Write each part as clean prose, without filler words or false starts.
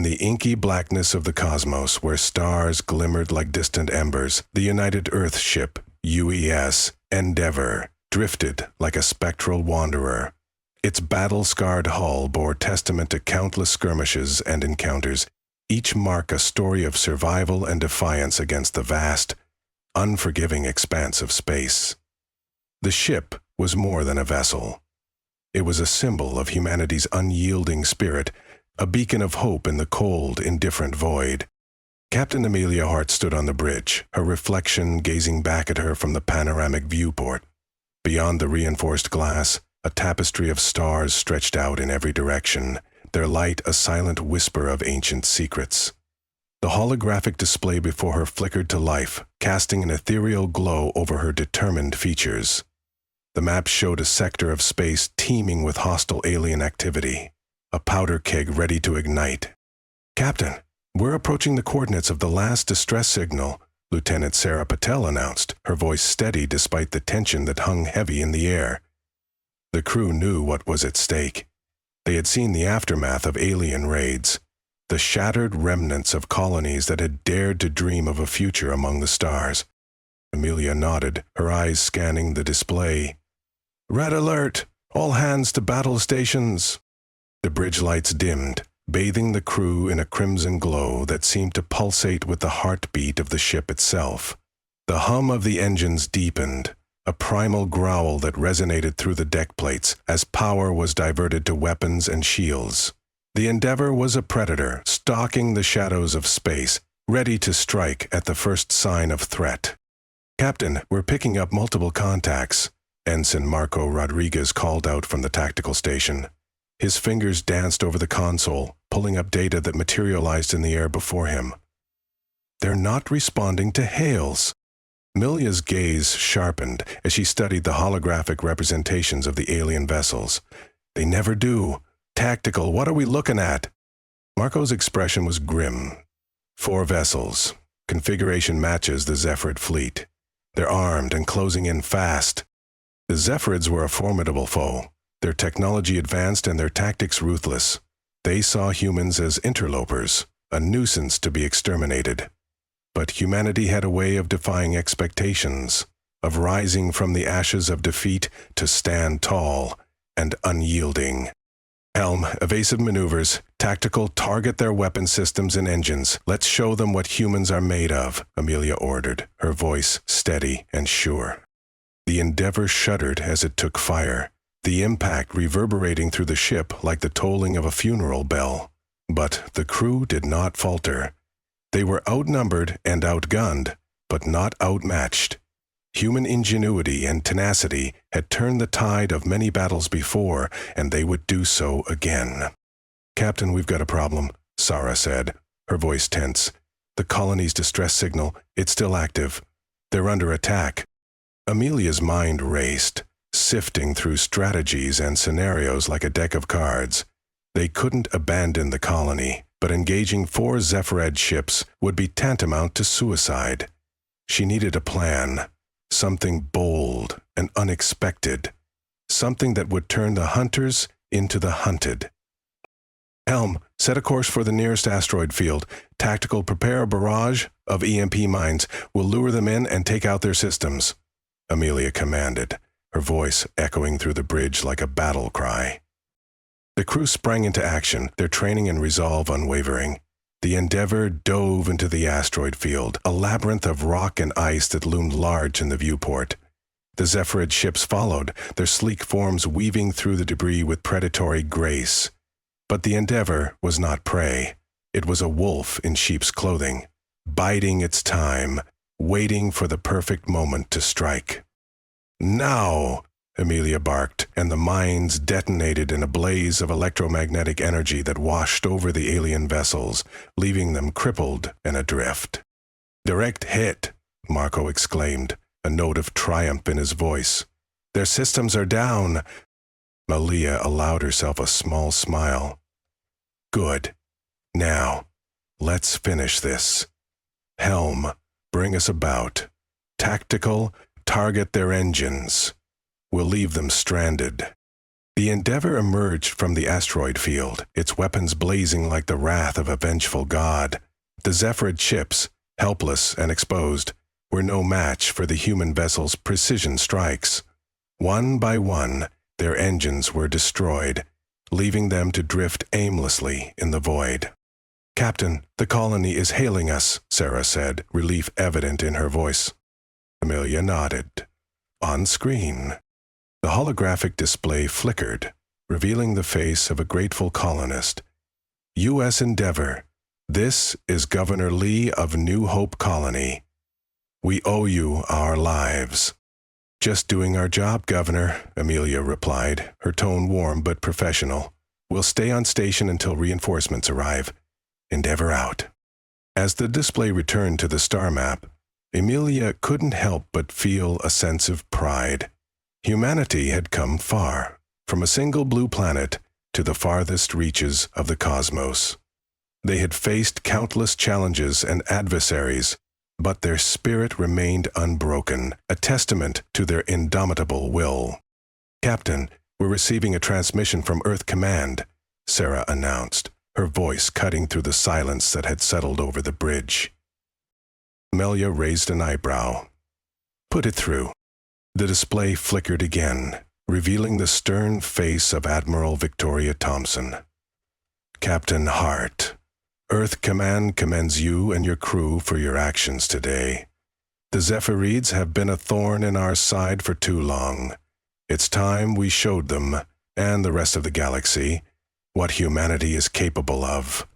the inky blackness of the cosmos, where stars glimmered like distant embers, the United Earth ship, UES Endeavour, drifted like a spectral wanderer. Its battle-scarred hull bore testament to countless skirmishes and encounters, each mark a story of survival and defiance against the vast, unforgiving expanse of space. The ship was more than a vessel. It was a symbol of humanity's unyielding spirit, a beacon of hope in the cold, indifferent void. Captain Amelia Hart stood on the bridge, her reflection gazing back at her from the panoramic viewport. Beyond the reinforced glass, a tapestry of stars stretched out in every direction, their light a silent whisper of ancient secrets. The holographic display before her flickered to life, casting an ethereal glow over her determined features. The map showed a sector of space teeming with hostile alien activity, a powder keg ready to ignite. "Captain, we're approaching the coordinates of the last distress signal," Lieutenant Sarah Patel announced, her voice steady despite the tension that hung heavy in the air. The crew knew what was at stake. They had seen the aftermath of alien raids, the shattered remnants of colonies that had dared to dream of a future among the stars. Amelia nodded, her eyes scanning the display. "Red alert! All hands to battle stations!" The bridge lights dimmed, bathing the crew in a crimson glow that seemed to pulsate with the heartbeat of the ship itself. The hum of the engines deepened, a primal growl that resonated through the deck plates as power was diverted to weapons and shields. The Endeavour was a predator, stalking the shadows of space, ready to strike at the first sign of threat. "Captain, we're picking up multiple contacts," Ensign Marco Rodriguez called out from the tactical station. His fingers danced over the console, pulling up data that materialized in the air before him. "They're not responding to hails." Amelia's gaze sharpened as she studied the holographic representations of the alien vessels. "They never do. Tactical, what are we looking at?" Marco's expression was grim. 4 vessels. Configuration matches the Zephyrid fleet. They're armed and closing in fast. The Zephyrids were a formidable foe, their technology advanced and their tactics ruthless. They saw humans as interlopers, a nuisance to be exterminated. But humanity had a way of defying expectations, of rising from the ashes of defeat to stand tall and unyielding. "Helm, evasive maneuvers, tactical, target their weapon systems and engines. Let's show them what humans are made of," Amelia ordered, her voice steady and sure. The Endeavour shuddered as it took fire, the impact reverberating through the ship like the tolling of a funeral bell. But the crew did not falter. They were outnumbered and outgunned, but not outmatched. Human ingenuity and tenacity had turned the tide of many battles before, and they would do so again. "Captain, we've got a problem," Sarah said, her voice tense. "The colony's distress signal, it's still active. They're under attack." Amelia's mind raced, sifting through strategies and scenarios like a deck of cards. They couldn't abandon the colony, but engaging 4 Zephyrid ships would be tantamount to suicide. She needed a plan, something bold and unexpected, something that would turn the hunters into the hunted. "Helm, set a course for the nearest asteroid field. Tactical, prepare a barrage of EMP mines. We'll lure them in and take out their systems," Amelia commanded, her voice echoing through the bridge like a battle cry. The crew sprang into action, their training and resolve unwavering. The Endeavour dove into the asteroid field, a labyrinth of rock and ice that loomed large in the viewport. The Zephyrid ships followed, their sleek forms weaving through the debris with predatory grace. But the Endeavour was not prey. It was a wolf in sheep's clothing, biding its time, waiting for the perfect moment to strike. "Now!" Amelia barked, and the mines detonated in a blaze of electromagnetic energy that washed over the alien vessels, leaving them crippled and adrift. "Direct hit," Marco exclaimed, a note of triumph in his voice. "Their systems are down." Amelia allowed herself a small smile. "Good. Now, let's finish this. Helm, bring us about. Tactical, target their engines. We'll leave them stranded." The Endeavor emerged from the asteroid field, its weapons blazing like the wrath of a vengeful god. The Zephyrid ships, helpless and exposed, were no match for the human vessel's precision strikes. One by one, their engines were destroyed, leaving them to drift aimlessly in the void. "Captain, the colony is hailing us," Sarah said, relief evident in her voice. Amelia nodded. On screen, the holographic display flickered, revealing the face of a grateful colonist. "U.S. Endeavor, this is Governor Lee of New Hope Colony. We owe you our lives." "Just doing our job, Governor," Amelia replied, her tone warm but professional. "We'll stay on station until reinforcements arrive. Endeavor out." As the display returned to the star map, Amelia couldn't help but feel a sense of pride. Humanity had come far, from a single blue planet to the farthest reaches of the cosmos. They had faced countless challenges and adversaries, but their spirit remained unbroken, a testament to their indomitable will. "Captain, we're receiving a transmission from Earth Command," Sarah announced, her voice cutting through the silence that had settled over the bridge. Amelia raised an eyebrow. "Put it through." The display flickered again, revealing the stern face of Admiral Victoria Thompson. "Captain Hart, Earth Command commends you and your crew for your actions today. The Zephirids have been a thorn in our side for too long. It's time we showed them, and the rest of the galaxy, what humanity is capable of."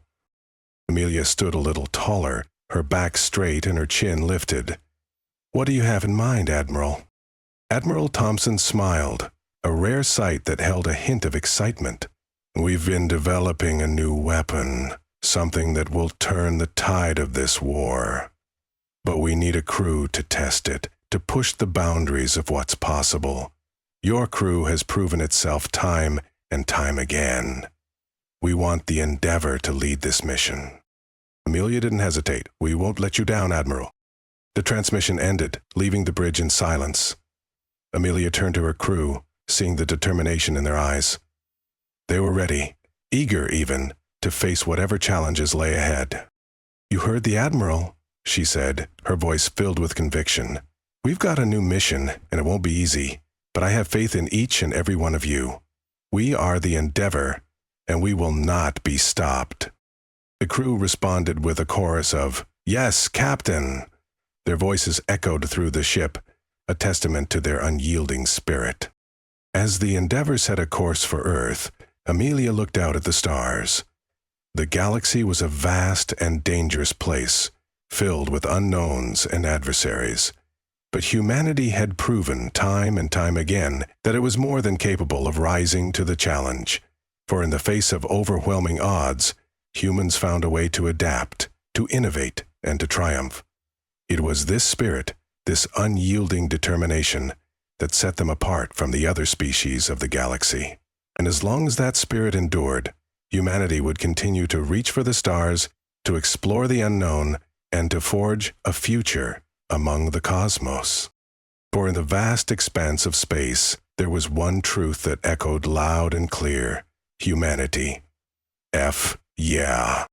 Amelia stood a little taller, her back straight and her chin lifted. "What do you have in mind, Admiral?" Admiral Thompson smiled, a rare sight that held a hint of excitement. "We've been developing a new weapon, something that will turn the tide of this war. But we need a crew to test it, to push the boundaries of what's possible. Your crew has proven itself time and time again. We want the Endeavor to lead this mission." Amelia didn't hesitate. "We won't let you down, Admiral." The transmission ended, leaving the bridge in silence. Amelia turned to her crew, seeing the determination in their eyes. They were ready, eager even, to face whatever challenges lay ahead. "You heard the Admiral," she said, her voice filled with conviction. "We've got a new mission, and it won't be easy, but I have faith in each and every one of you. We are the Endeavor, and we will not be stopped." The crew responded with a chorus of, "Yes, Captain!" Their voices echoed through the ship, a testament to their unyielding spirit. As the Endeavor set a course for Earth, Amelia looked out at the stars. The galaxy was a vast and dangerous place, filled with unknowns and adversaries. But humanity had proven time and time again that it was more than capable of rising to the challenge. For in the face of overwhelming odds, humans found a way to adapt, to innovate, and to triumph. It was this spirit, this unyielding determination, that set them apart from the other species of the galaxy. And as long as that spirit endured, humanity would continue to reach for the stars, to explore the unknown, and to forge a future among the cosmos. For in the vast expanse of space, there was one truth that echoed loud and clear: humanity. Yeah.